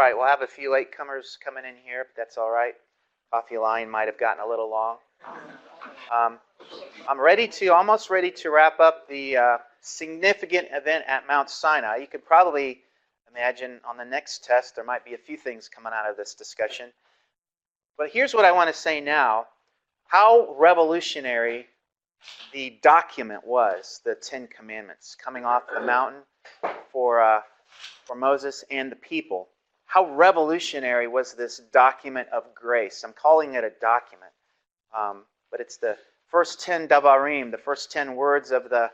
right, we'll have a few latecomers coming in here, but that's all right. Coffee line might have gotten a little long. I'm almost ready to wrap up the significant event at Mount Sinai. You could probably imagine on the next test there might be a few things coming out of this discussion. But here's what I want to say now. How revolutionary the document was, the Ten Commandments, coming off the mountain for Moses and the people. How revolutionary was this document of grace? I'm calling it a document. But it's the first 10 Davarim, the first 10 words of the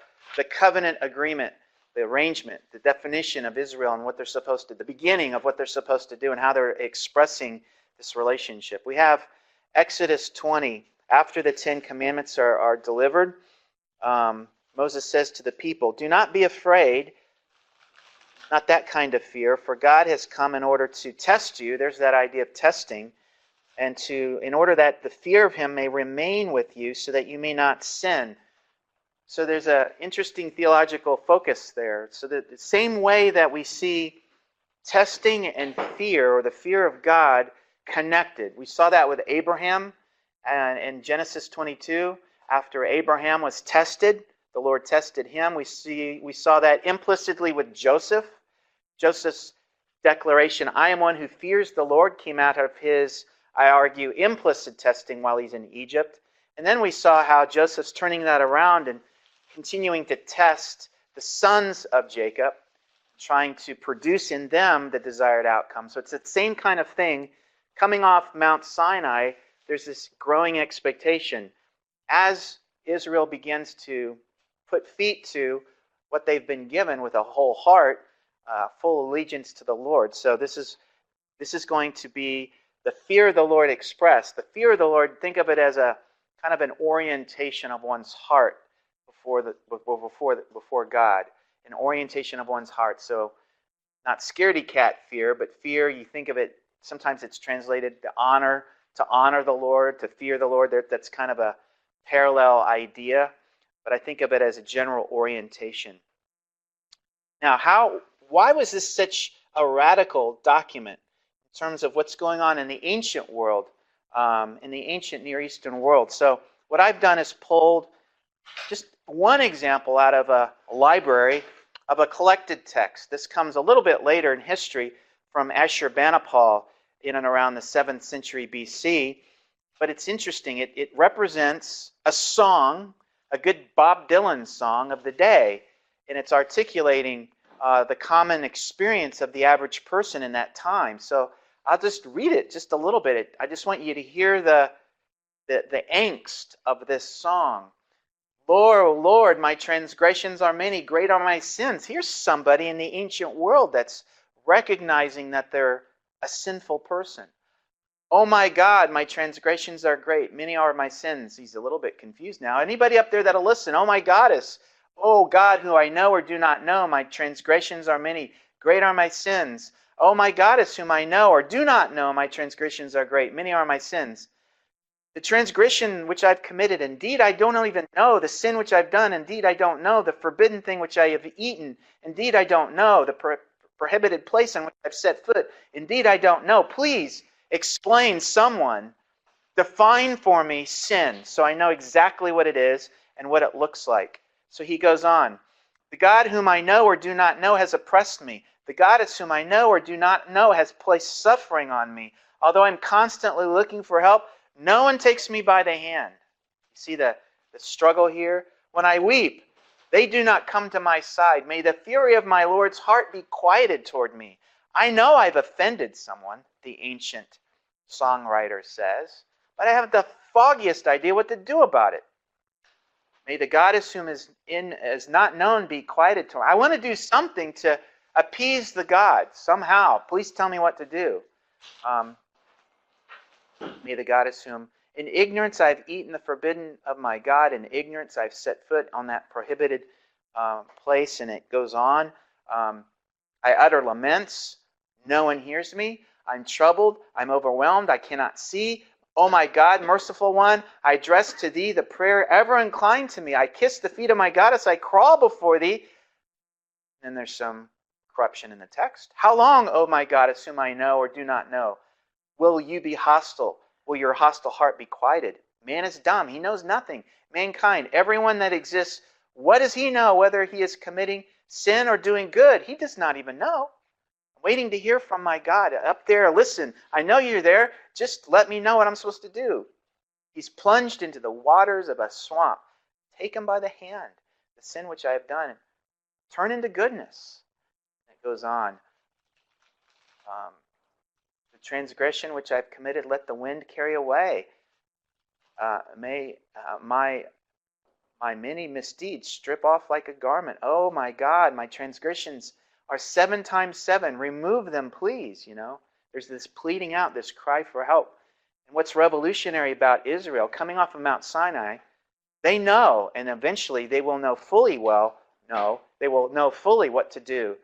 covenant agreement, the arrangement, the definition of Israel and what they're supposed to, the beginning of what they're supposed to do and how they're expressing this relationship. We have Exodus 20. After the 10 Commandments are delivered, Moses says to the people, "Do not be afraid," not that kind of fear, "for God has come in order to test you." There's that idea of testing. And in order that the fear of him may remain with you so that you may not sin. So there's an interesting theological focus there. So that the same way that we see testing and fear, or the fear of God, connected. We saw that with Abraham and in Genesis 22. After Abraham was tested, the Lord tested him. We saw that implicitly with Joseph. Joseph's declaration, "I am one who fears the Lord," came out of his, I argue, implicit testing while he's in Egypt. And then we saw how Joseph's turning that around and continuing to test the sons of Jacob, trying to produce in them the desired outcome. So it's the same kind of thing. Coming off Mount Sinai, there's this growing expectation. As Israel begins to put feet to what they've been given with a whole heart, full allegiance to the Lord. So this is going to be the fear of the Lord expressed. The fear of the Lord, think of it as a kind of an orientation of one's heart before God. An orientation of one's heart. So not scaredy cat fear, but fear, you think of it, sometimes it's translated to honor the Lord, to fear the Lord. That's kind of a parallel idea, but I think of it as a general orientation. Now, why was this such a radical document in terms of what's going on in the ancient world, in the ancient Near Eastern world? So what I've done is pulled just one example out of a library of a collected text. This comes a little bit later in history from Ashurbanipal in and around the 7th century BC. But it's interesting. It represents a song, a good Bob Dylan song of the day, and it's articulating the common experience of the average person in that time. So I'll just read it just a little bit. I just want you to hear the angst of this song. "Lord, O Lord, my transgressions are many, great are my sins." Here's somebody in the ancient world that's recognizing that they're a sinful person. "Oh my God, my transgressions are great, many are my sins." He's a little bit confused now. Anybody up there that'll listen? "Oh my Goddess, oh God, who I know or do not know, my transgressions are many, great are my sins. Oh my Goddess, whom I know or do not know, my transgressions are great, many are my sins. The transgression which I've committed, indeed I don't even know. The sin which I've done, indeed I don't know. The forbidden thing which I have eaten, indeed I don't know. The prohibited place on which I've set foot, indeed I don't know. Please explain, someone. Define for me sin, so I know exactly what it is and what it looks like." So he goes on. "The God whom I know or do not know has oppressed me. The Goddess whom I know or do not know has placed suffering on me. Although I'm constantly looking for help, no one takes me by the hand." You see the struggle here? "When I weep, they do not come to my side. May the fury of my Lord's heart be quieted toward me. I know I've offended someone," the ancient songwriter says, "but I haven't the foggiest idea what to do about it. May the Goddess whom is not known be quieted toward me." I want to do something to appease the God somehow. Please tell me what to do. "May the Goddess whom in ignorance I've eaten the forbidden of my God, in ignorance I've set foot on that prohibited place," and it goes on. "I utter laments. No one hears me. I'm troubled. I'm overwhelmed. I cannot see. Oh my God, merciful one, I address to thee the prayer ever inclined to me. I kiss the feet of my Goddess. I crawl before thee." Then there's some corruption in the text. How long, O my God, as whom I know or do not know, will you be hostile? Will your hostile heart be quieted? Man is dumb. He knows nothing. Mankind, everyone that exists, what does he know whether he is committing sin or doing good? He does not even know. I'm waiting to hear from my God. Up there, listen, I know you're there. Just let me know what I'm supposed to do. He's plunged into the waters of a swamp. Take him by the hand. The sin which I have done, turn into goodness. It goes on. The transgression which I've committed, let the wind carry away. May my many misdeeds strip off like a garment. Oh my God, my transgressions are 7 times 7. Remove them, please. There's this pleading out, this cry for help. And what's revolutionary about Israel, coming off of Mount Sinai, they know, and eventually they will know fully they will know fully what to do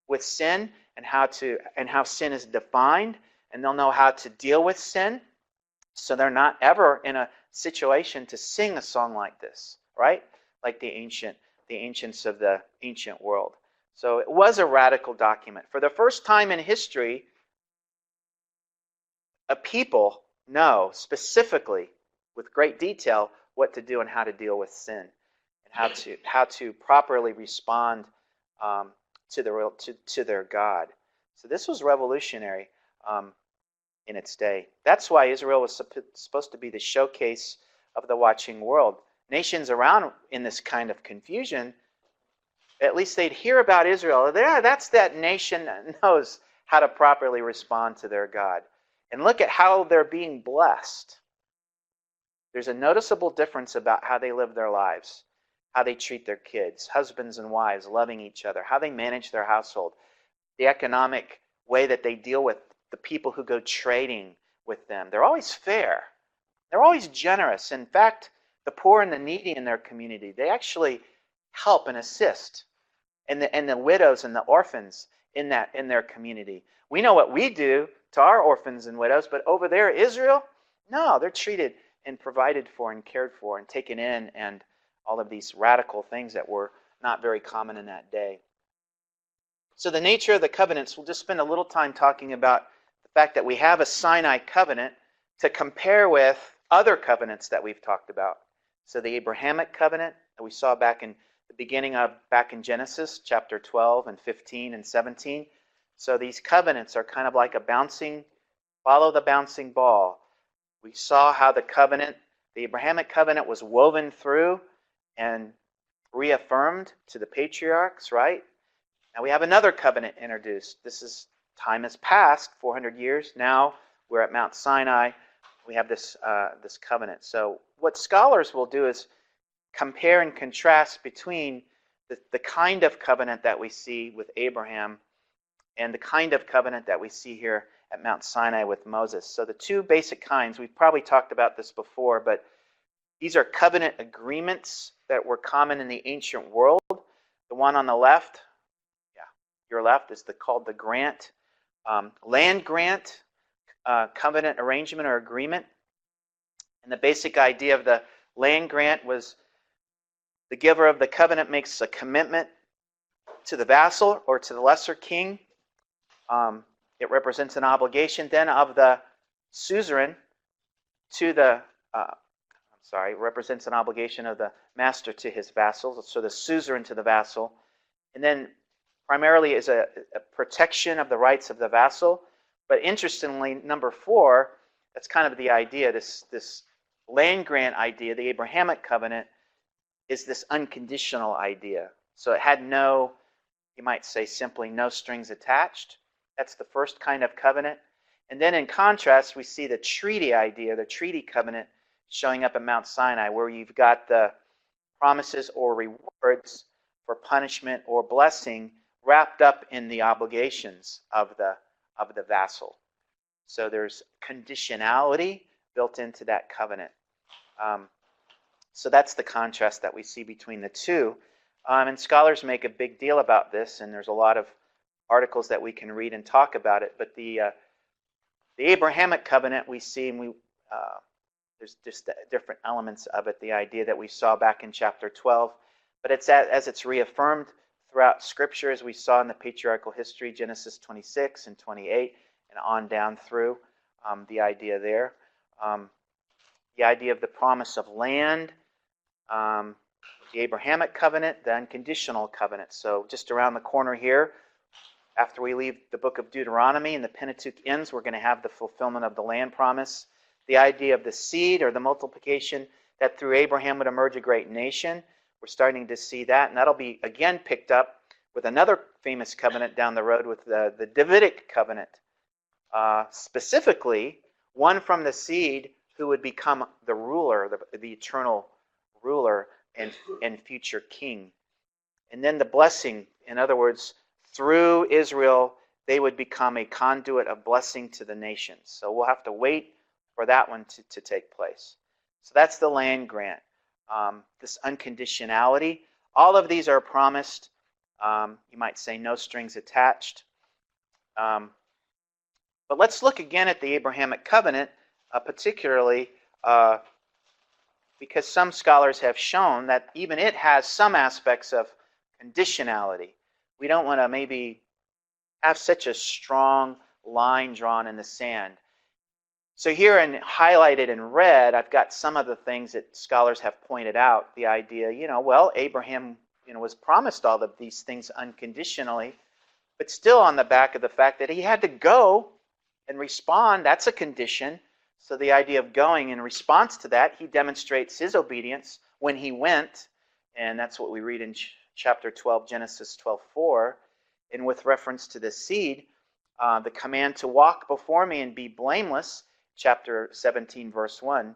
with sin and how sin is defined, and they'll know how to deal with sin. So they're not ever in a situation to sing a song like this, right? Like the ancients of the ancient world. So it was a radical document. For the first time in history, a people know specifically, with great detail, what to do and how to deal with sin, and how to properly respond to their God. So this was revolutionary in its day. That's why Israel was supposed to be the showcase of the watching world. Nations around in this kind of confusion, at least they'd hear about Israel. That's that nation that knows how to properly respond to their God. And look at how they're being blessed. There's a noticeable difference about how they live their lives, how they treat their kids, husbands and wives, loving each other, how they manage their household, the economic way that they deal with the people who go trading with them. They're always fair. They're always generous. In fact, the poor and the needy in their community, they actually help and assist. And the widows and the orphans in their community. We know what we do to our orphans and widows, but over there, Israel, no, they're treated and provided for and cared for and taken in, and all of these radical things that were not very common in that day. So the nature of the covenants, we'll just spend a little time talking about the fact that we have a Sinai covenant to compare with other covenants that we've talked about. So the Abrahamic covenant that we saw back in the beginning of back in Genesis chapter 12 and 15 and 17. So these covenants are kind of like follow the bouncing ball. We saw how the Abrahamic covenant was woven through and reaffirmed to the patriarchs, right? Now we have another covenant introduced. Time has passed, 400 years. Now we're at Mount Sinai. We have this covenant. So what scholars will do is compare and contrast between the kind of covenant that we see with Abraham and the kind of covenant that we see here at Mount Sinai with Moses. So the two basic kinds, we've probably talked about this before, but these are covenant agreements that were common in the ancient world. The one on the left, your left, is called the grant, land grant, covenant arrangement or agreement. And the basic idea of the land grant was the giver of the covenant makes a commitment to the vassal or to the lesser king. It represents an obligation then of the suzerain to the, it represents an obligation of the master to his vassals, so the suzerain to the vassal. And then primarily is a protection of the rights of the vassal. But interestingly, number 4, that's kind of the idea, this land grant idea, the Abrahamic covenant, is this unconditional idea. So it had no, you might say simply, no strings attached. That's the first kind of covenant. And then in contrast, we see the treaty idea, the treaty covenant, showing up at Mount Sinai, where you've got the promises or rewards for punishment or blessing wrapped up in the obligations of the vassal. So there's conditionality built into that covenant. So that's the contrast that we see between the two. And scholars make a big deal about this, and there's a lot of articles that we can read and talk about it. But the Abrahamic covenant we see, and there's just different elements of it. The idea that we saw back in chapter 12, but it's as it's reaffirmed throughout Scripture, as we saw in the patriarchal history, Genesis 26 and 28, and on down through, the idea there. The idea of the promise of land, the Abrahamic covenant, the unconditional covenant. So just around the corner here, after we leave the book of Deuteronomy and the Pentateuch ends, we're going to have the fulfillment of the land promise. The idea of the seed or the multiplication, that through Abraham would emerge a great nation. We're starting to see that, and that'll be again picked up with another famous covenant down the road with the Davidic covenant. Specifically, one from the seed who would become the ruler, the eternal ruler and future king. And then the blessing, in other words, through Israel, they would become a conduit of blessing to the nations. So we'll have to wait for that one to take place. So that's the land grant. This unconditionality. All of these are promised. You might say no strings attached. But let's look again at the Abrahamic covenant, particularly because some scholars have shown that even it has some aspects of conditionality. We don't want to maybe have such a strong line drawn in the sand. So here and highlighted in red, I've got some of the things that scholars have pointed out. The idea, well, Abraham, was promised all of these things unconditionally, but still on the back of the fact that he had to go and respond. That's a condition. So the idea of going in response to that, he demonstrates his obedience when he went, and that's what we read in chapter 12, Genesis 12:4. And with reference to the seed, the command to walk before me and be blameless, chapter 17, verse 1,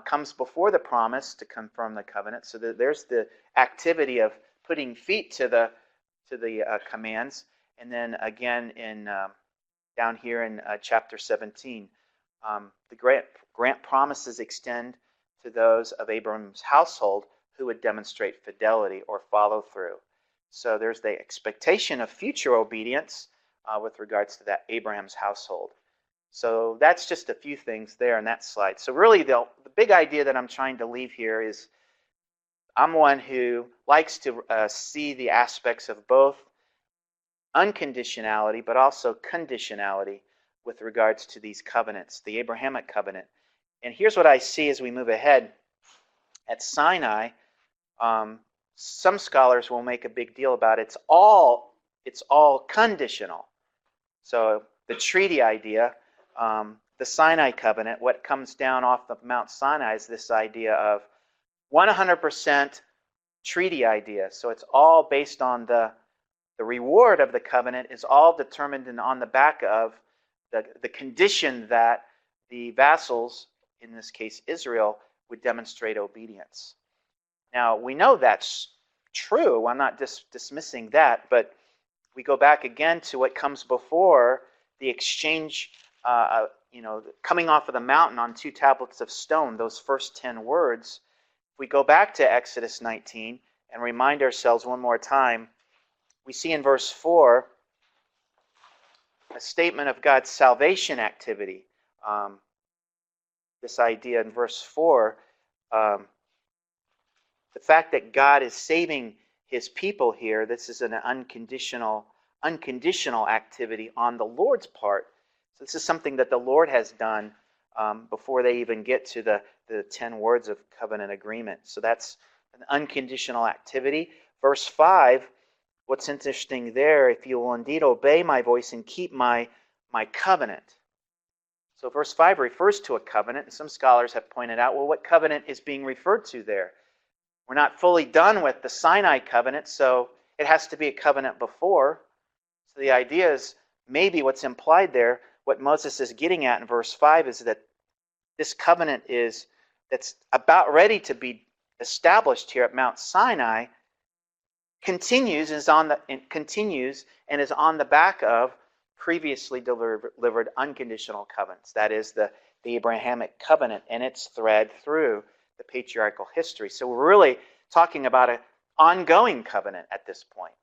comes before the promise to confirm the covenant. So there's the activity of putting feet to the commands. And then again in down here in chapter 17, the grant promises extend to those of Abram's household who would demonstrate fidelity or follow through. So there's the expectation of future obedience with regards to that Abraham's household. So that's just a few things there in that slide. So really the big idea that I'm trying to leave here is I'm one who likes to see the aspects of both unconditionality but also conditionality with regards to these covenants, the Abrahamic covenant. And here's what I see as we move ahead. At Sinai, some scholars will make a big deal about it. It's all conditional. So the treaty idea, the Sinai covenant, what comes down off of Mount Sinai is this idea of 100% treaty idea. So it's all based on the reward of the covenant is all determined and on the back of the condition that the vassals, in this case Israel, would demonstrate obedience. Now, we know that's true. I'm not dismissing that, but we go back again to what comes before the exchange, coming off of the mountain on 2 tablets of stone, those first 10 words. If we go back to Exodus 19 and remind ourselves one more time, we see in verse 4 a statement of God's salvation activity. This idea in verse 4, the fact that God is saving his people here, this is an unconditional activity on the Lord's part. So this is something that the Lord has done before they even get to the 10 words of covenant agreement. So that's an unconditional activity. Verse 5, what's interesting there, if you will indeed obey my voice and keep my covenant. So verse 5 refers to a covenant, and some scholars have pointed out, well, what covenant is being referred to there? We're not fully done with the Sinai covenant, so it has to be a covenant before. So the idea is maybe what's implied there, what Moses is getting at in verse 5 is that this covenant that's about ready to be established here at Mount Sinai continues and is on the back of previously delivered unconditional covenants. That is the Abrahamic covenant and its thread through the patriarchal history. So we're really talking about an ongoing covenant at this point.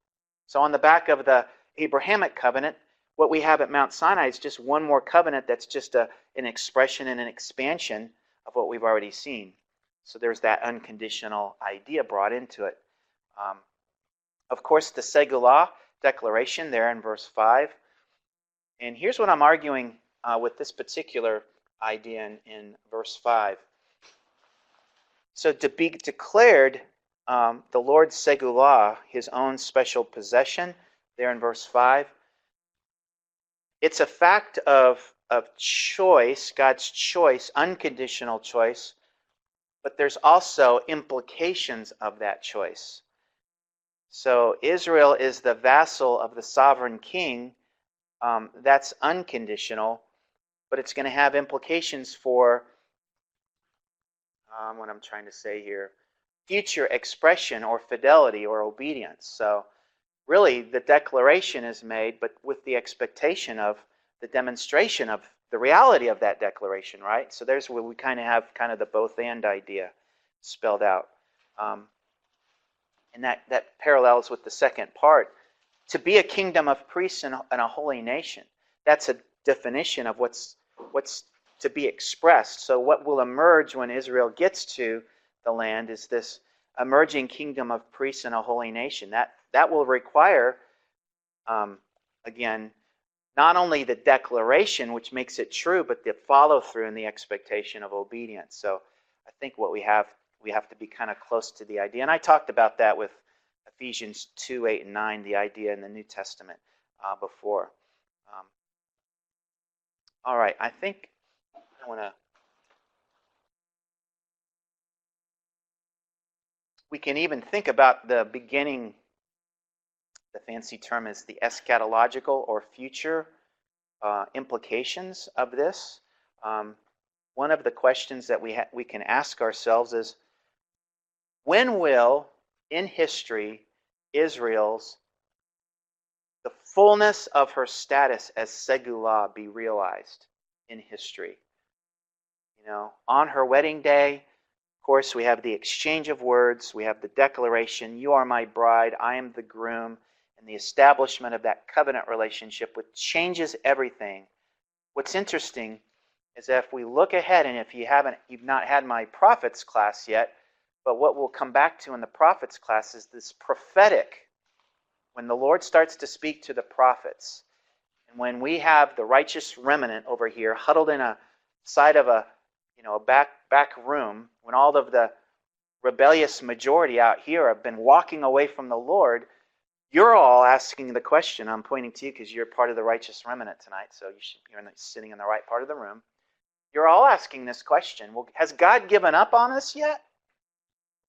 So on the back of the Abrahamic covenant, what we have at Mount Sinai is just one more covenant that's just an expression and an expansion of what we've already seen. So there's that unconditional idea brought into it. of course, the Segullah declaration there in verse 5. And here's what I'm arguing with this particular idea in verse 5. So to be declared the Lord's Segullah, his own special possession, there in verse 5, it's a fact of choice, God's choice, unconditional choice, but there's also implications of that choice. So Israel is the vassal of the sovereign king. That's unconditional, but it's going to have implications for what I'm trying to say here, future expression or fidelity or obedience. So really the declaration is made, but with the expectation of the demonstration of the reality of that declaration, right? So there's where we kind of have kind of the both and idea spelled out. And that parallels with the second part. To be a kingdom of priests and a holy nation. That's a definition of what's to be expressed. So what will emerge when Israel gets to the land is this emerging kingdom of priests and a holy nation. That will require, again, not only the declaration, which makes it true, but the follow-through and the expectation of obedience. So I think what we have to be kind of close to the idea. And I talked about that with Ephesians 2, 8, and 9, the idea in the New Testament before. All right, I think I want to... We can even think about the beginning. The fancy term is the eschatological or future implications of this. One of the questions that we can ask ourselves is, when will, in history, Israel's, the fullness of her status as Segullah be realized in history? You know, on her wedding day, of course, we have the exchange of words, we have the declaration, you are my bride, I am the groom, and the establishment of that covenant relationship, which changes everything. What's interesting is that if we look ahead, and if you've not had my prophets class yet, but what we'll come back to in the prophets class is this prophetic, when the Lord starts to speak to the prophets, and when we have the righteous remnant over here huddled in a side of a back room, when all of the rebellious majority out here have been walking away from the Lord, you're all asking the question. I'm pointing to you because you're part of the righteous remnant tonight, so you're sitting in the right part of the room. You're all asking this question. Well, has God given up on us yet?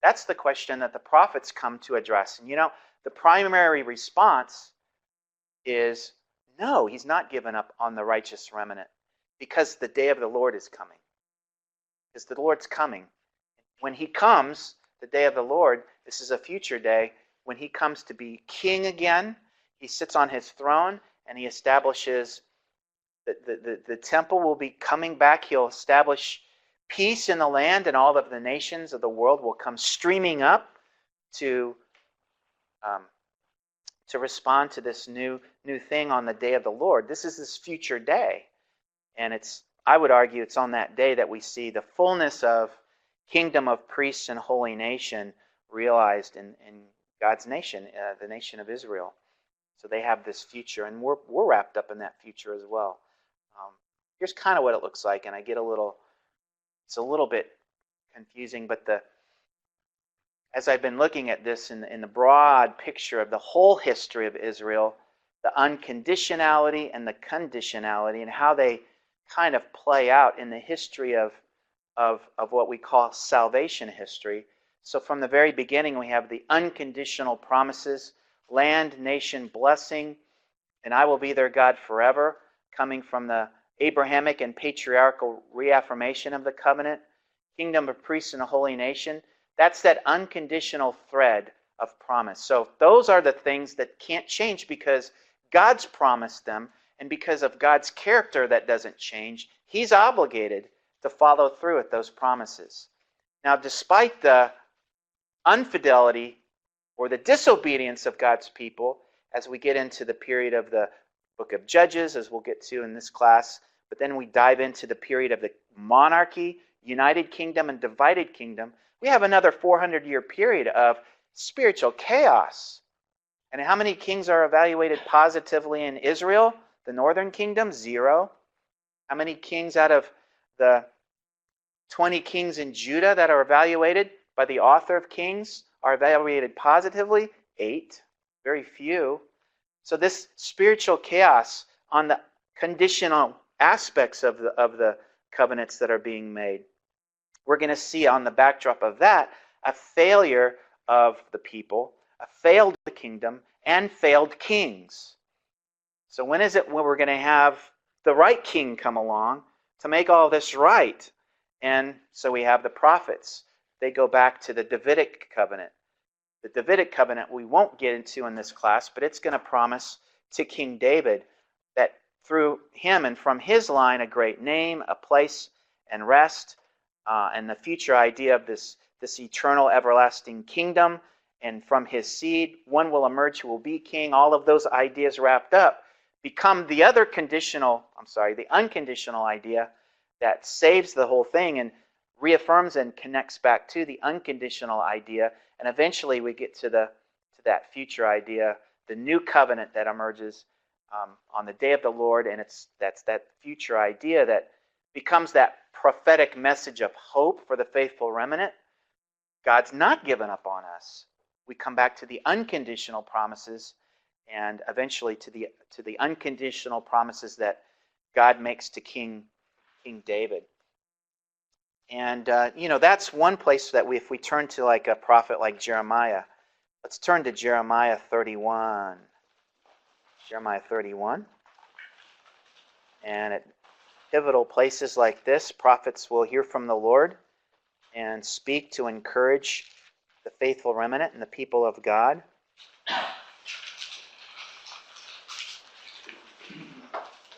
That's the question that the prophets come to address. And the primary response is, no, he's not given up on the righteous remnant, because the day of the Lord is coming. Because the Lord's coming. When he comes, the day of the Lord, this is a future day, when he comes to be king again, he sits on his throne and he establishes, the temple will be coming back. He'll establish peace in the land, and all of the nations of the world will come streaming up to respond to this new thing on the day of the Lord. This is this future day. And I would argue it's on that day that we see the fullness of kingdom of priests and holy nation realized in God's nation, the nation of Israel. So they have this future, and we're wrapped up in that future as well. Here's kind of what it looks like, and it's a little bit confusing, but as I've been looking at this in the broad picture of the whole history of Israel, the unconditionality and the conditionality, and how they kind of play out in the history of what we call salvation history. So from the very beginning, we have the unconditional promises, land, nation, blessing, and I will be their God forever, coming from the Abrahamic and patriarchal reaffirmation of the covenant, kingdom of priests and a holy nation. That's that unconditional thread of promise. So those are the things that can't change because God's promised them, and because of God's character that doesn't change, he's obligated to follow through with those promises. Now, despite the infidelity or the disobedience of God's people, as we get into the period of the book of Judges, as we'll get to in this class, but then we dive into the period of the monarchy, united kingdom, and divided kingdom, we have another 400-year period of spiritual chaos. And how many kings are evaluated positively in Israel, the northern kingdom? 0. How many kings out of the 20 kings in Judah that are evaluated by the author of Kings are evaluated positively? 8. Very few. So this spiritual chaos on the conditional aspects of the covenants that are being made, we're going to see on the backdrop of that a failure of the people, a failed kingdom, and failed kings. So when is it when we're going to have the right king come along to make all this right? And so we have the prophets. They go back to the Davidic covenant. The Davidic covenant we won't get into in this class, but it's going to promise to King David that through him and from his line a great name, a place and rest, and the future idea of this eternal everlasting kingdom, and from his seed one will emerge who will be king. All of those ideas wrapped up become the unconditional idea that saves the whole thing and reaffirms and connects back to the unconditional idea. And eventually we get to that future idea, the new covenant that emerges on the day of the Lord, and that's that future idea that becomes that prophetic message of hope for the faithful remnant. God's not given up on us. We come back to the unconditional promises, and eventually to the unconditional promises that God makes to King David. And that's one place that if we turn to like a prophet like Jeremiah, let's turn to Jeremiah 31. Jeremiah 31. And at pivotal places like this, prophets will hear from the Lord and speak to encourage the faithful remnant and the people of God.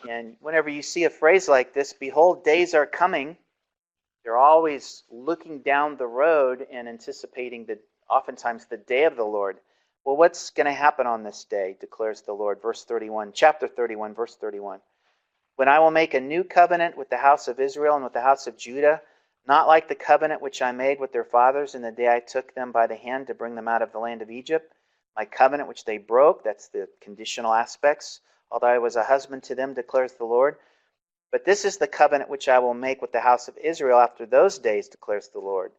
And whenever you see a phrase like this, behold, days are coming, they're always looking down the road and anticipating oftentimes the day of the Lord. Well, what's going to happen on this day, declares the Lord. Verse 31, chapter 31, verse 31. When I will make a new covenant with the house of Israel and with the house of Judah, not like the covenant which I made with their fathers in the day I took them by the hand to bring them out of the land of Egypt, my covenant which they broke, that's the conditional aspects, although I was a husband to them, declares the Lord. But this is the covenant which I will make with the house of Israel after those days, declares the Lord.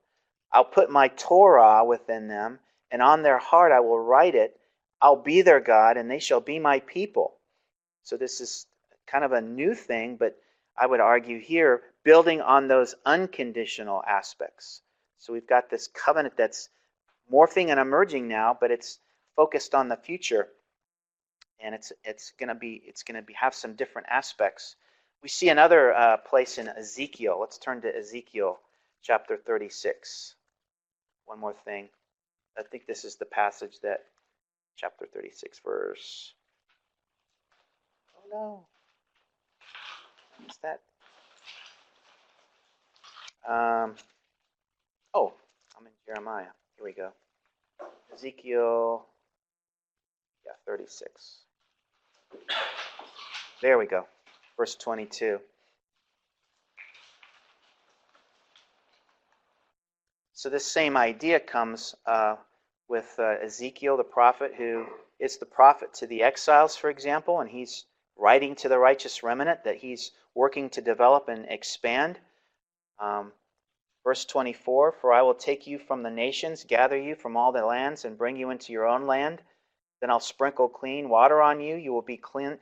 I'll put my Torah within them, and on their heart I will write it. I'll be their God, and they shall be my people. So this is kind of a new thing, but I would argue here, building on those unconditional aspects. So we've got this covenant that's morphing and emerging now, but it's focused on the future, and it's going to have some different aspects. We see another place in Ezekiel. Let's turn to Ezekiel chapter 36. One more thing. I think this is the passage that, chapter 36, verse... Oh no. What's that? I'm in Jeremiah. Here we go. Ezekiel, 36. There we go. Verse 22. So this same idea comes with Ezekiel, the prophet, who is the prophet to the exiles, for example, and he's writing to the righteous remnant that he's working to develop and expand. Verse 24, for I will take you from the nations, gather you from all the lands, and bring you into your own land. Then I'll sprinkle clean water on you. You will be clean,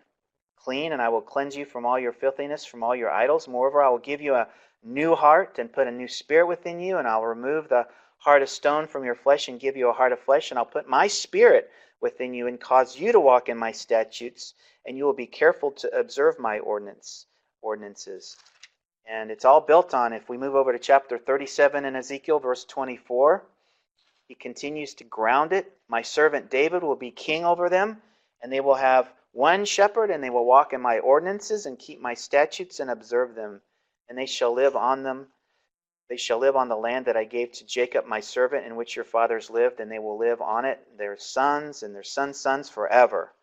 and I will cleanse you from all your filthiness, from all your idols. Moreover, I will give you a new heart and put a new spirit within you, and I'll remove the heart of stone from your flesh and give you a heart of flesh, and I'll put my spirit within you and cause you to walk in my statutes, and you will be careful to observe my ordinances. And it's all built on, if we move over to chapter 37 in Ezekiel, verse 24, he continues to ground it. My servant David will be king over them, and they will have one shepherd, and they will walk in my ordinances and keep my statutes and observe them. And they shall live on them. They shall live on the land that I gave to Jacob my servant, in which your fathers lived, and they will live on it, their sons and their sons' sons forever.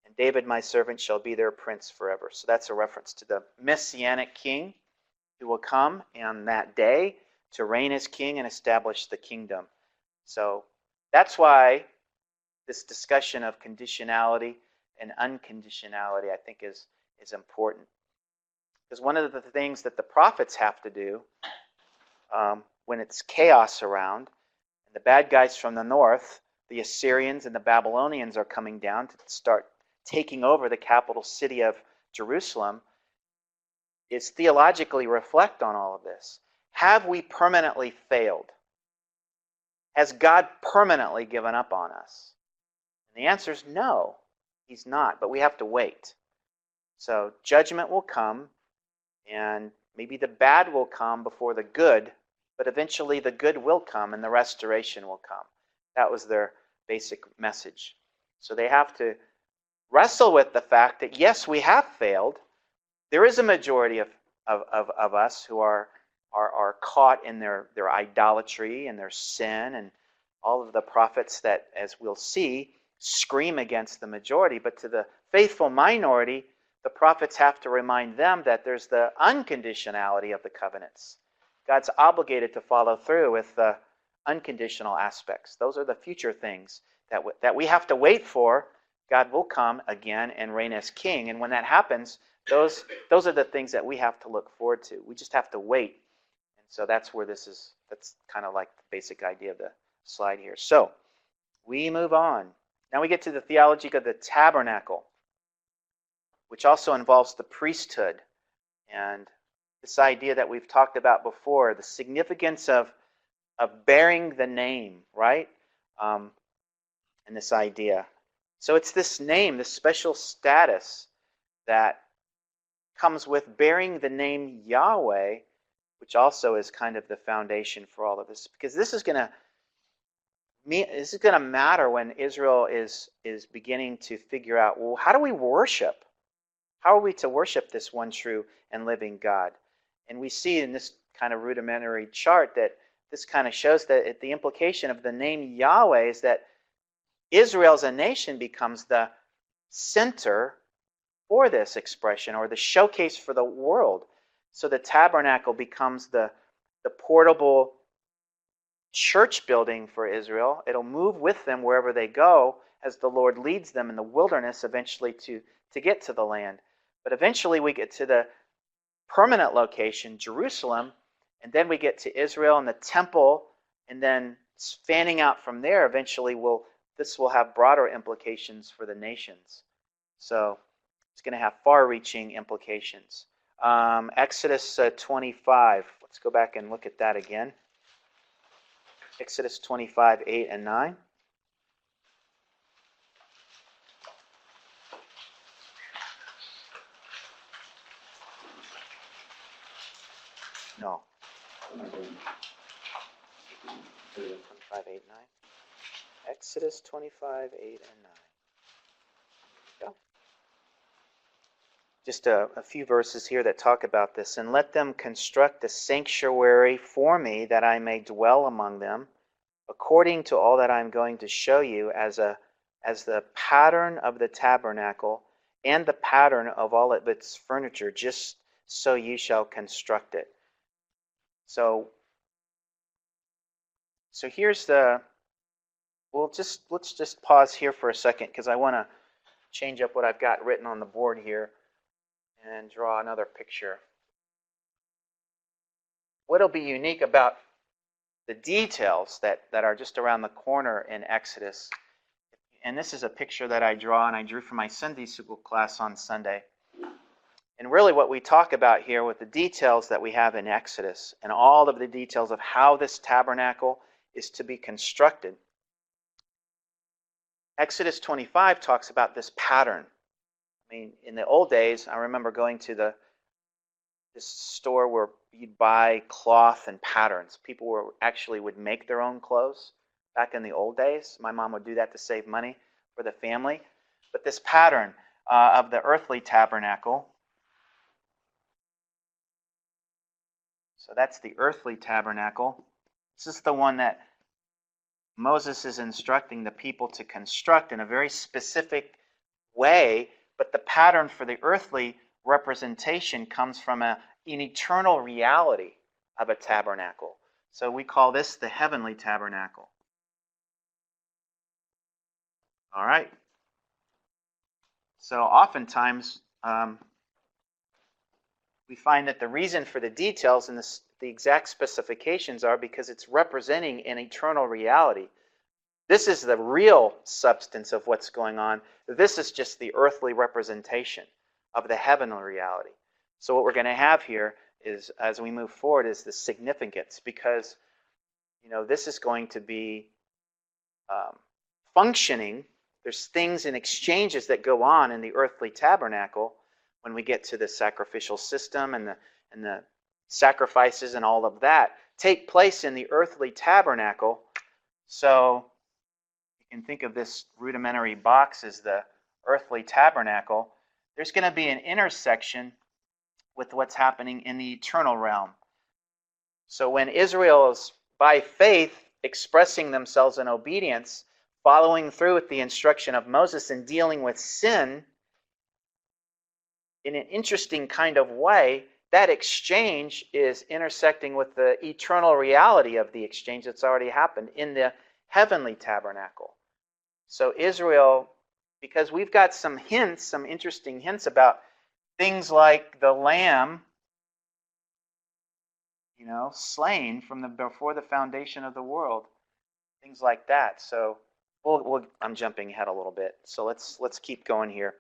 And David my servant shall be their prince forever. So that's a reference to the Messianic king who will come on that day to reign as king and establish the kingdom. So that's why this discussion of conditionality and unconditionality, I think, is important. Because one of the things that the prophets have to do when it's chaos around, and the bad guys from the north, the Assyrians and the Babylonians, are coming down to start taking over the capital city of Jerusalem, is theologically reflect on all of this. Have we permanently failed? Has God permanently given up on us? And the answer is no, he's not, but we have to wait. So judgment will come, and maybe the bad will come before the good, but eventually the good will come and the restoration will come. That was their basic message. So they have to wrestle with the fact that, yes, we have failed. There is a majority of us who are caught in their idolatry and their sin, and all of the prophets that, as we'll see, scream against the majority. But to the faithful minority, the prophets have to remind them that there's the unconditionality of the covenants. God's obligated to follow through with the unconditional aspects. Those are the future things that we have to wait for. God will come again and reign as king. And when that happens, those are the things that we have to look forward to. We just have to wait. And so that's where that's kind of like the basic idea of the slide here. So we move on. Now we get to the theology of the tabernacle, which also involves the priesthood. And this idea that we've talked about before, the significance of bearing the name, right? And this idea. So it's this name, this special status that comes with bearing the name Yahweh, which also is kind of the foundation for all of this. Because this is going to matter when Israel is beginning to figure out, well, how do we worship? How are we to worship this one true and living God? And we see in this kind of rudimentary chart that this kind of shows that the implication of the name Yahweh is that Israel as a nation becomes the center for this expression, or the showcase for the world. So the tabernacle becomes the portable church building for Israel. It'll move with them wherever they go as the Lord leads them in the wilderness eventually to get to the land. But eventually we get to the permanent location, Jerusalem, and then we get to Israel and the temple, and then fanning out from there, eventually this will have broader implications for the nations. So it's going to have far-reaching implications. Exodus 25. Let's go back and look at that again. Exodus 25, 8 and 9. No. 25, 8, 9. Exodus 25, 8 and 9. Go. Just a few verses here that talk about this. And let them construct a sanctuary for me, that I may dwell among them, according to all that I am going to show you, as the pattern of the tabernacle and the pattern of all of its furniture, just so you shall construct it. So here's let's just pause here for a second, because I want to change up what I've got written on the board here and draw another picture. What'll be unique about the details that are just around the corner in Exodus, and this is a picture that I drew for my Sunday school class on Sunday. And really what we talk about here with the details that we have in Exodus and all of the details of how this tabernacle is to be constructed. Exodus 25 talks about this pattern. I mean, in the old days, I remember going to this store where you'd buy cloth and patterns. People would make their own clothes back in the old days. My mom would do that to save money for the family. But this pattern of the earthly tabernacle, so that's the earthly tabernacle. This is the one that Moses is instructing the people to construct in a very specific way, but the pattern for the earthly representation comes from an eternal reality of a tabernacle. So we call this the heavenly tabernacle. All right. So oftentimes we find that the reason for the details and the exact specifications are because it's representing an eternal reality. This is the real substance of what's going on. This is just the earthly representation of the heavenly reality. So what we're going to have here is, as we move forward, is the significance, because this is going to be functioning. There's things and exchanges that go on in the earthly tabernacle when we get to the sacrificial system, and the sacrifices and all of that take place in the earthly tabernacle. So you can think of this rudimentary box as the earthly tabernacle. There's going to be an intersection with what's happening in the eternal realm. So when Israel is, by faith, expressing themselves in obedience, following through with the instruction of Moses and dealing with sin in an interesting kind of way, that exchange is intersecting with the eternal reality of the exchange that's already happened in the heavenly tabernacle. So Israel, because we've got some hints, some interesting hints about things like the lamb, slain from before the foundation of the world, things like that. So I'm jumping ahead a little bit. So let's keep going here.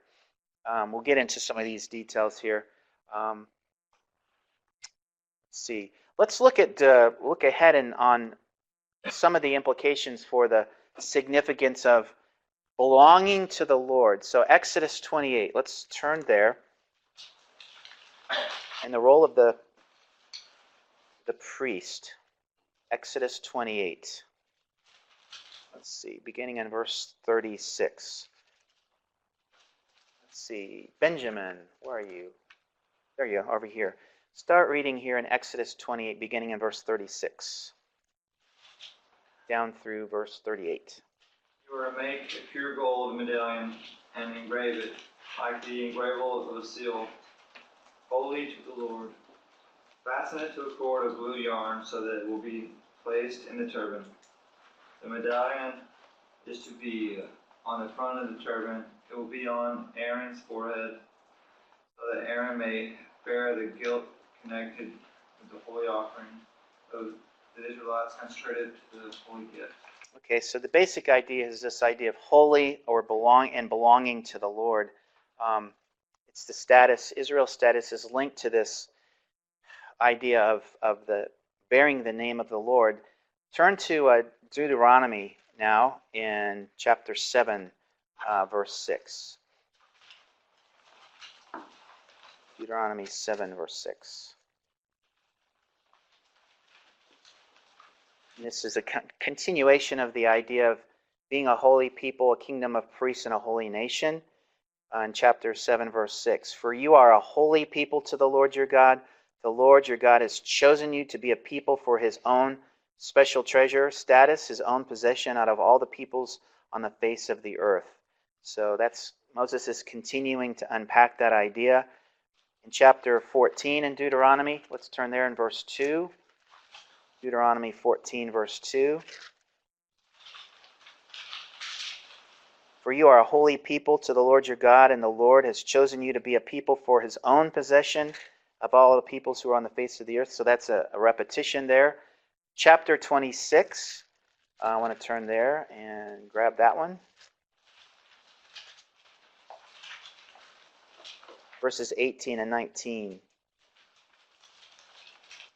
We'll get into some of these details here. Let's see. Let's look ahead on some of the implications for the significance of belonging to the Lord. So Exodus 28. Let's turn there. And the role of the priest. Exodus 28. Let's see, beginning in verse 36. Let's see, Benjamin, where are you? There you are, over here. Start reading here in Exodus 28, beginning in verse 36, down through verse 38. You are to make a pure gold medallion and engrave it like the engravel of a seal, holy to the Lord. Fasten it to a cord of blue yarn so that it will be placed in the turban. The medallion is to be on the front of the turban. It will be on Aaron's forehead, so that Aaron may bear the guilt connected with the holy offering of the Israelites consecrated to the holy gift. Okay, so the basic idea is this idea of holy or belonging to the Lord. It's the status. Israel's status is linked to this idea of the bearing the name of the Lord. Turn to Deuteronomy now in chapter 7, verse 6. Deuteronomy 7, verse 6. And this is a continuation of the idea of being a holy people, a kingdom of priests, and a holy nation. In chapter 7, verse 6. For you are a holy people to the Lord your God. The Lord your God has chosen you to be a people for his own special treasure status, his own possession out of all the peoples on the face of the earth. So Moses is continuing to unpack that idea. In chapter 14 in Deuteronomy, let's turn there in verse 2. Deuteronomy 14, verse 2. For you are a holy people to the Lord your God, and the Lord has chosen you to be a people for his own possession of all the peoples who are on the face of the earth. So that's a repetition there. Chapter 26. I want to turn there and grab that one. Verses 18 and 19.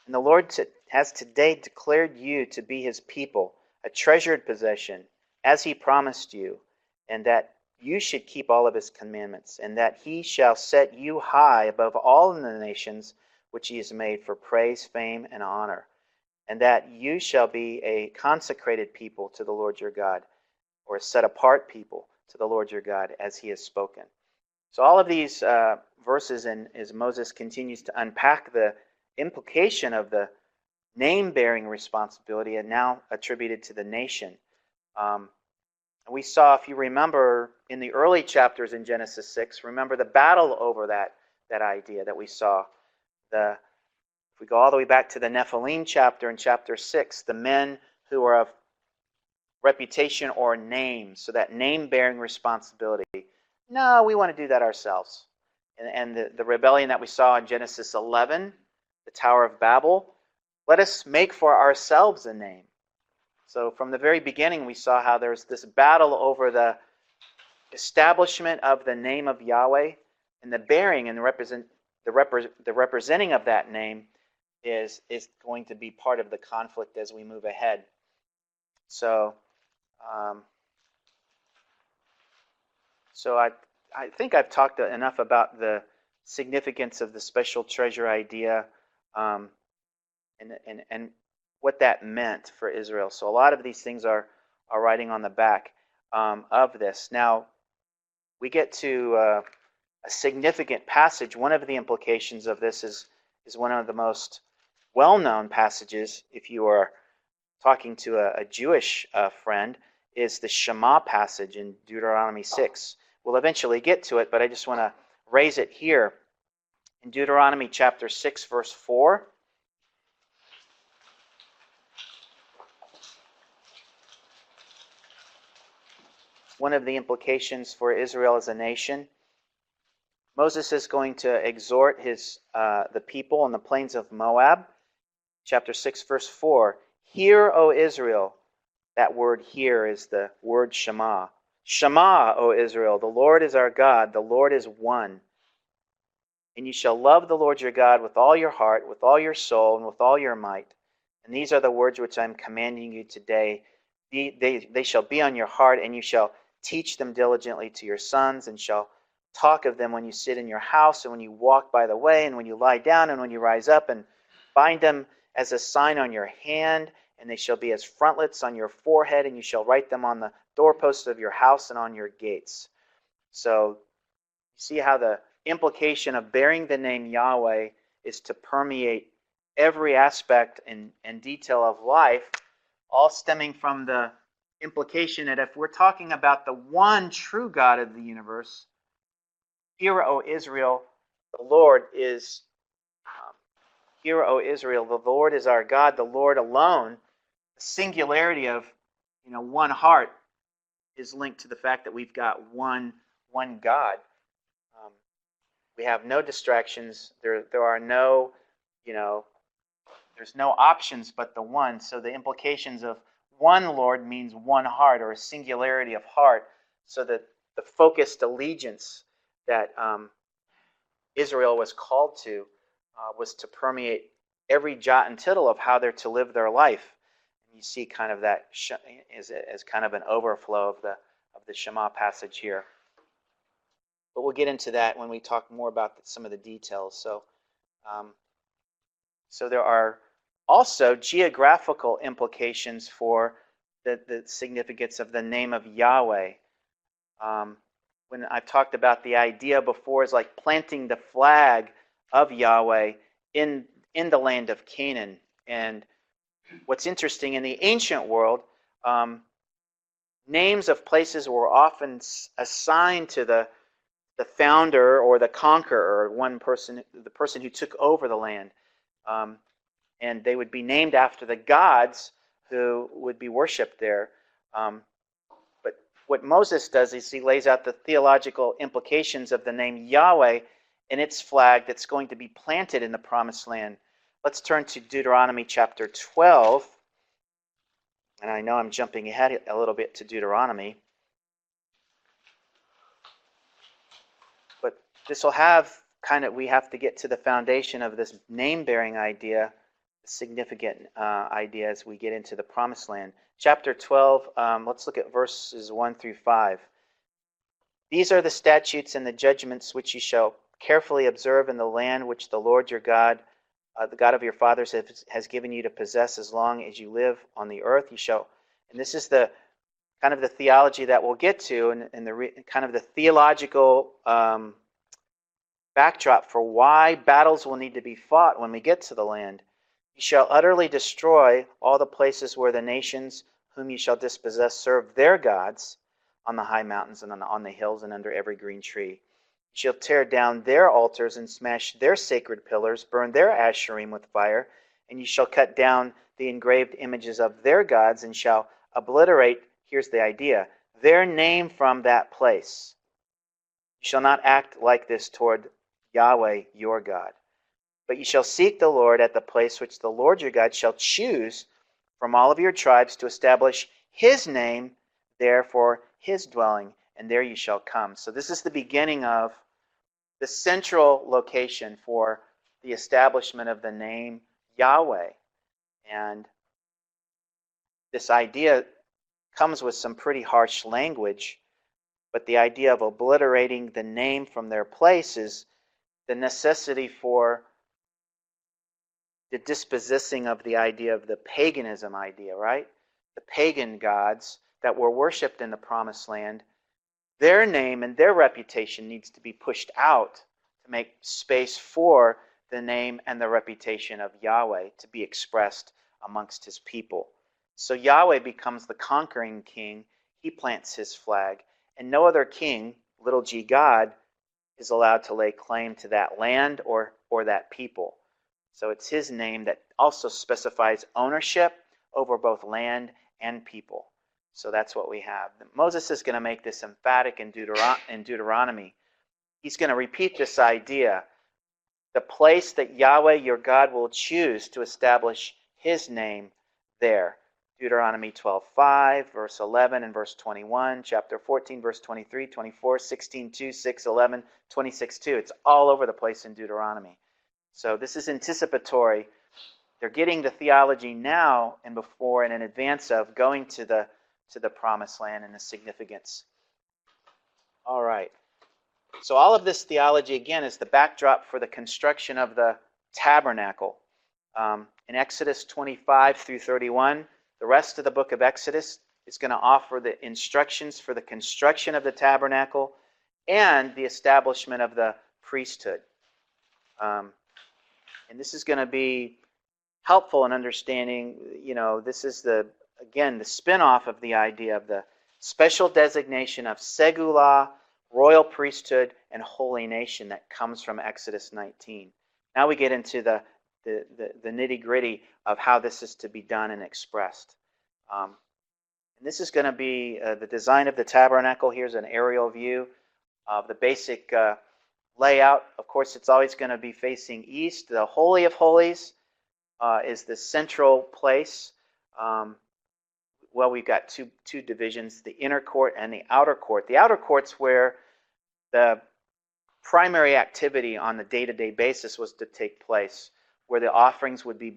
And the Lord has today declared you to be his people, a treasured possession, as he promised you, and that you should keep all of his commandments, and that he shall set you high above all in the nations which he has made for praise, fame, and honor, and that you shall be a consecrated people to the Lord your God, or a set-apart people to the Lord your God, as he has spoken. So all of these verses, as Moses continues to unpack the implication of the name-bearing responsibility and now attributed to the nation. We saw, if you remember, in the early chapters in Genesis 6, remember the battle over that idea that we saw. If we go all the way back to the Nephilim chapter in chapter 6, the men who are of reputation or name, so that name-bearing responsibility. No, we want to do that ourselves. And the rebellion that we saw in Genesis 11, the Tower of Babel, let us make for ourselves a name. So from the very beginning, we saw how there's this battle over the establishment of the name of Yahweh, and the bearing and the representing of that name is going to be part of the conflict as we move ahead. So, I think I've talked enough about the significance of the special treasure idea, and what that meant for Israel. So a lot of these things are writing on the back of this. Now, we get to a significant passage. One of the implications of this is one of the most well-known passages, if you are talking to a Jewish friend, is the Shema passage in Deuteronomy 6. We'll eventually get to it, but I just want to raise it here. In Deuteronomy chapter 6, verse 4, one of the implications for Israel as a nation, Moses is going to exhort the people on the plains of Moab. Chapter 6, verse 4, "Hear, O Israel." That word "hear" is the word Shema. "Shema, O Israel, the Lord is our God, the Lord is one. And you shall love the Lord your God with all your heart, with all your soul, and with all your might. And these are the words which I am commanding you today. They shall be on your heart, and you shall teach them diligently to your sons, and shall talk of them when you sit in your house, and when you walk by the way, and when you lie down, and when you rise up, and bind them as a sign on your hand, and they shall be as frontlets on your forehead, and you shall write them on the doorposts of your house and on your gates." So, you see how the implication of bearing the name Yahweh is to permeate every aspect and detail of life, all stemming from the implication that if we're talking about the one true God of the universe, "Hear, O Israel, the Lord is Hear, O Israel, the Lord is our God, the Lord alone." The singularity of one heart is linked to the fact that we've got one God. We have no distractions. There are no, there's no options but the one. So the implications of one Lord means one heart, or a singularity of heart, so that the focused allegiance that Israel was called to was to permeate every jot and tittle of how they're to live their life. And you see kind of that as kind of an overflow of the Shema passage here. But we'll get into that when we talk more about some of the details. So there are also geographical implications for the significance of the name of Yahweh. When I've talked about the idea before, is like planting the flag of Yahweh in the land of Canaan. And what's interesting, in the ancient world, names of places were often assigned to the founder or the conqueror, one person, the person who took over the land. And they would be named after the gods who would be worshipped there. But what Moses does is he lays out the theological implications of the name Yahweh in its flag that's going to be planted in the Promised Land. Let's turn to Deuteronomy chapter 12. And I know I'm jumping ahead a little bit to Deuteronomy. But this will have we have to get to the foundation of this name-bearing idea, significant idea as we get into the Promised Land. Chapter 12, let's look at verses 1 through 5. "These are the statutes and the judgments which you shall carefully observe in the land which the Lord your God, the God of your fathers, has given you to possess as long as you live on the earth. You shall," and this is the kind of the theology that we'll get to, and the kind of the theological backdrop for why battles will need to be fought when we get to the land. "You shall utterly destroy all the places where the nations whom you shall dispossess serve their gods on the high mountains and on the hills and under every green tree. You shall tear down their altars and smash their sacred pillars, burn their asherim with fire, and you shall cut down the engraved images of their gods and shall obliterate here's the idea, their name from that place. You shall not act like this toward Yahweh your God. But you shall seek the Lord at the place which the Lord your God shall choose from all of your tribes to establish his name there for his dwelling, and there you shall come. So this is the beginning of the central location for the establishment of the name Yahweh. And this idea comes with some pretty harsh language, but the idea of obliterating the name from their place is the necessity for the dispossessing of the idea of the paganism idea, right? The pagan gods that were worshipped in the Promised Land, their name and their reputation needs to be pushed out to make space for the name and the reputation of Yahweh to be expressed amongst his people. So Yahweh becomes the conquering king. He plants his flag. And no other king, little g God, is allowed to lay claim to that land or that people. So it's his name that also specifies ownership over both land and people. So that's what we have. Moses is going to make this emphatic in Deuteronomy. He's going to repeat this idea. The place that Yahweh your God will choose to establish his name there. Deuteronomy 12:5, verse 11 and verse 21, chapter 14, verse 23, 24, 16:2, 6:11, 26:2. It's all over the place in Deuteronomy. So this is anticipatory. They're getting the theology now and before and in advance of going to the Promised Land and the significance. All right. So all of this theology, again, is the backdrop for the construction of the tabernacle. In Exodus 25 through 31, the rest of the book of Exodus is going to offer the instructions for the construction of the tabernacle and the establishment of the priesthood. And this is going to be helpful in understanding, this is the spin-off of the idea of the special designation of Segulah, royal priesthood, and holy nation that comes from Exodus 19. Now we get into the nitty-gritty of how this is to be done and expressed. And this is going to be the design of the tabernacle. Here's an aerial view of the basic layout. Of course, it's always going to be facing east. The Holy of Holies is the central place. Well, we've got two divisions, the inner court and the outer court. The outer court's where the primary activity on the day-to-day basis was to take place, where the offerings would be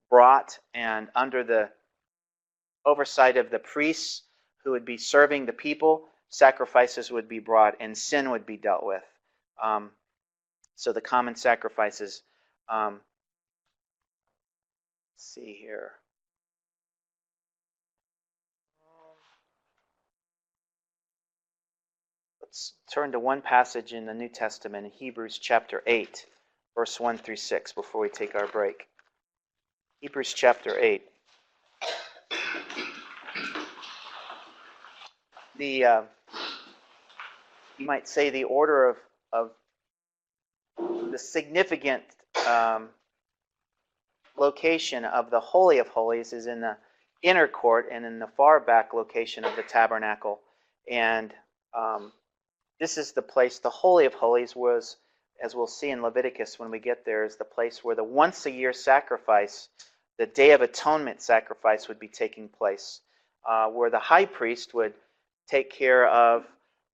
brought, and under the oversight of the priests who would be serving the people, sacrifices would be brought and sin would be dealt with. So the common sacrifices. Let's see here. Let's turn to one passage in the New Testament, in Hebrews chapter 8, verse 1 through 6, before we take our break. Hebrews chapter 8. You might say the order of the significant location of the Holy of Holies is in the inner court and in the far back location of the tabernacle. And this is the place, the Holy of Holies was, as we'll see in Leviticus when we get there, is the place where the once-a-year sacrifice, the Day of Atonement sacrifice, would be taking place, where the high priest would take care of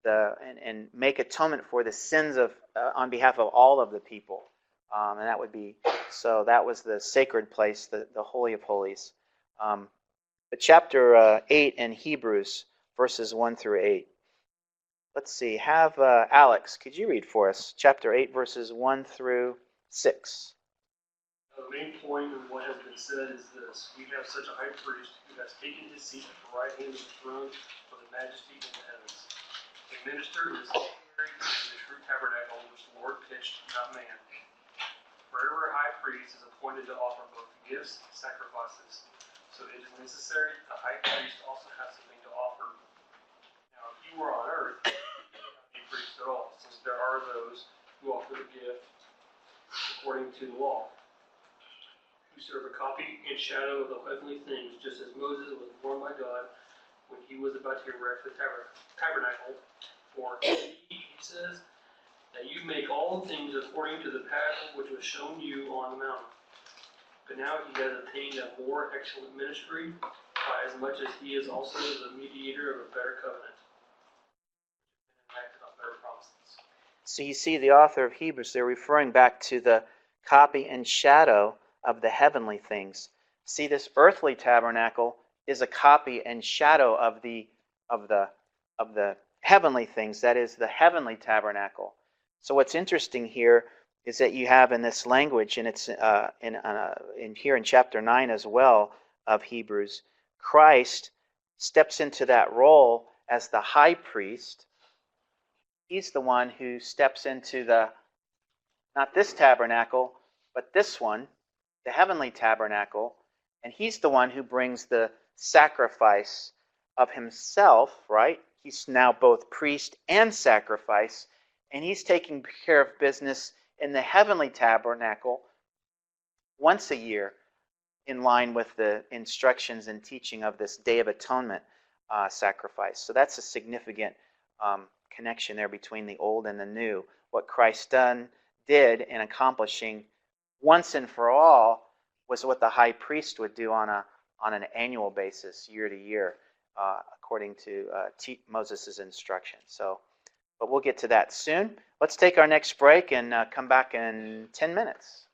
and make atonement for the sins of on behalf of all of the people. And that would be, so that was the sacred place, the Holy of Holies. But chapter 8 in Hebrews, verses 1 through 8. Let's see, have Alex, could you read for us chapter 8, verses 1 through 6? The main point of what has been said is this: we have such a high priest who has taken his seat at the right hand of the throne of the majesty in the heavens. A minister is sanctuary in the true tabernacle which the Lord pitched, not man. Forever a high priest is appointed to offer both gifts and sacrifices. So it is necessary the high priest also has something to offer. Now, if you were on earth, you would not be a priest at all, since there are those who offer the gift according to the law, who serve a copy and shadow of the heavenly things, just as Moses was informed by God when he was about to erect the tabernacle. For he says, that you make all things according to the pattern which was shown you on the mountain. But now he has attained a more excellent ministry, by as much as he is also the mediator of a better covenant, enacted on better promises. So you see the author of Hebrews, they're referring back to the copy and shadow of the heavenly things. See, this earthly tabernacle is a copy and shadow of the heavenly things, that is the heavenly tabernacle. So what's interesting here is that you have in this language, and it's in here in chapter 9 as well of Hebrews, Christ steps into that role as the high priest. He's the one who steps into not this tabernacle, but this one, the heavenly tabernacle, and he's the one who brings the sacrifice of himself, right? He's now both priest and sacrifice, and he's taking care of business in the heavenly tabernacle once a year, in line with the instructions and teaching of this Day of Atonement sacrifice. So that's a significant connection there between the old and the new. What Christ did in accomplishing once and for all was what the high priest would do on an annual basis, year to year, according to Moses' instructions. But we'll get to that soon. Let's take our next break and come back in 10 minutes.